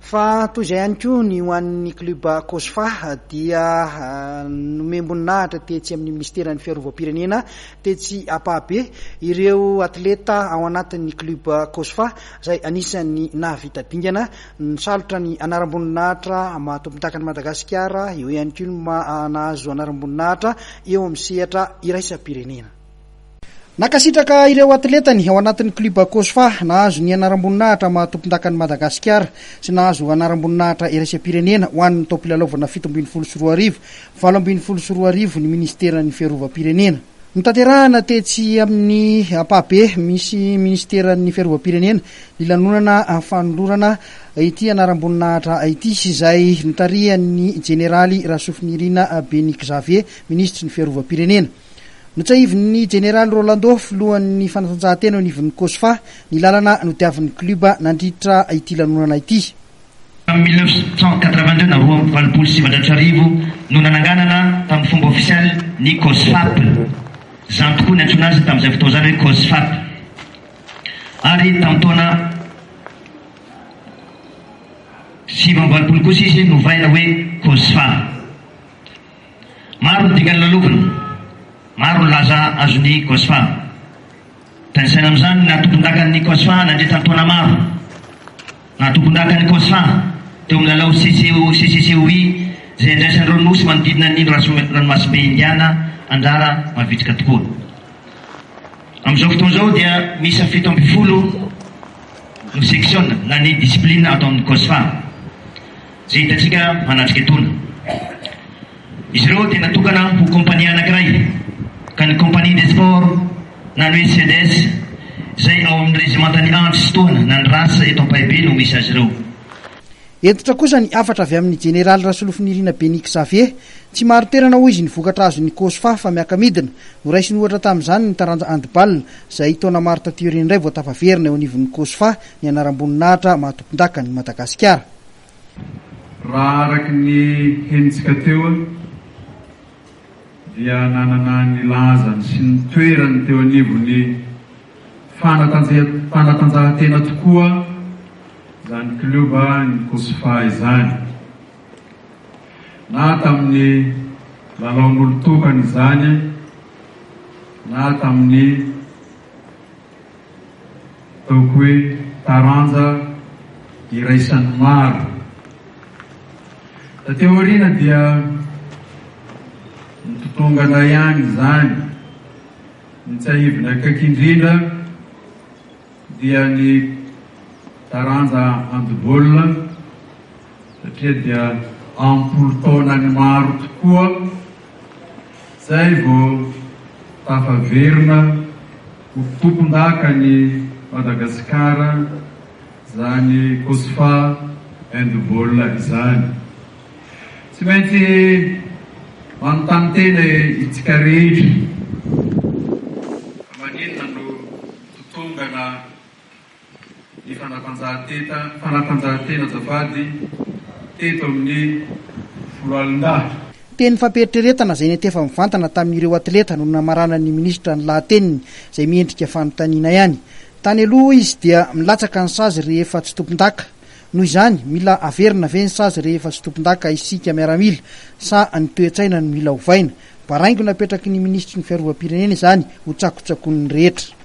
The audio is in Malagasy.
Fa toy izay ihany koa ny ho an'ny club COSFA dia nomemboninahitra tetsy amin'ny ministerin'ny fiarovam-pirenena tetsy Apabe ireo atleta ao anatin'ny club COSFA izay anisan'ny nahavita dingana nisalotra ny anaram-boninahitra mahatompontakany Madagasikara, eo ihany koa nahazo anaram-boninahitra eo amin'ny sehatra iraisam-pirenena. Nakasitraka ireo atletany ao anatin'ny club COSFA nahazo ny anaram-boninahitra mahatompontakany Madagasikara sy nahazo anaram-boninahitra iraisam-pirenena ho an'ny taom-pilalaovana 17 sy 20 ny ministeran'ny fiarovam-pirenena. Nitanterahana tetsy amin'ny Apabe misy ministeran'ny fiarovam-pirenena ny lanonana fanolorana ity anaram-boninahitra ity izay nitarihan'ny jeneraly Rasofinirina Benik Xavier, ministry ny fiarovam-pirenena. Notsahivin'ny jeneraly Rolando filohan'ny fanatanjahantena anivon'ny COSFA ny lalana nodiavin'ny club nandritra ity lanonana ity. En 1982 na roa valopolo sy sivanjato no nananganana tamin'ny fomba ofisialy ny COSFAP. Zany tokoa ny antsoina azy tamin'izay fotoana izany hoe COSFAP. Ary tamin'ny taona sivy valopolo kosa izy novaina hoe COSFA. Maro ny dingany lalovana. Maro laza azony COSFA. Tansaina amin'izany natompondakan'ny COSFA nandritra ny taona maro. Natompondakan'ny COSFA teo amin'ny lalao CCCOI izay andraisan'ny ronosy manodidina ny ranomasimbe indiana anjara mavitrika tokoa. Amin'izao fotoana izao dia misy 17 ny section na ny discipline atao amin'ny COSFA izay hitantsika manatrika etona. Izy ireo dia natokana ho kompania anankiray ka ny compagnie des sports na ny hoe CDS izay ao amin'ny regimentany andro sy taona na ny rasa eto Ampahibeny no misy azy ireo. Entitra kosa ny afatra avy amin'ny jeneraly Rasofinirina Benik Xavier tsy maro toerana hoy izy ny vokatra azon'ny COSFA fa miaka-midina no raisiny ohatra tamin'izany ny taranja handball izay taona maro taty aoriana indray vao tafaverina eo anivon'ny COSFA ny anaram-boninahitra mahatompontakany Madagasikara. Raha araky ny henitsika teo dia nanana ny lazany sy ny toerany teo anivon'ny fanatanjahantena tokoa zany club ny COSFA izany. Na tamin'ny lalaon'olo tokana izany na tamin'ny taoko hoe taranja iraisan'ny maro. Tateo aoriana dia nitotongana ihany izany nitsahivina akakindrindra dia ny taranja handball satria dia ampolo taona ny maro tokoa zay vao tafaverina ho tompondaka ny Madagasikara zany COSFA handball izany. Tsy maintsy manontany tena itsika rehetra maninona no totongana ny fanatanjahantena azafady teto amin'ny folo alin-dahatra. Teny fampieritreretana izay netefa mivantana tamin'ireo atleta no namarana ny ministra ny lahateniny izay miendrika fanontaniana ihany. Tany aloha izy dia milatsaka ny sazy rehefa tsy tompondaka. Noho izany mila averina ve ny sazy rehefa tsy tompondaka isika miaramila sa ny toe-tsaina no mila ovaina. Baraingo napetraky ny ministry ny fiarovam-pirenena izany ho tsakotsakon'ny rehetra.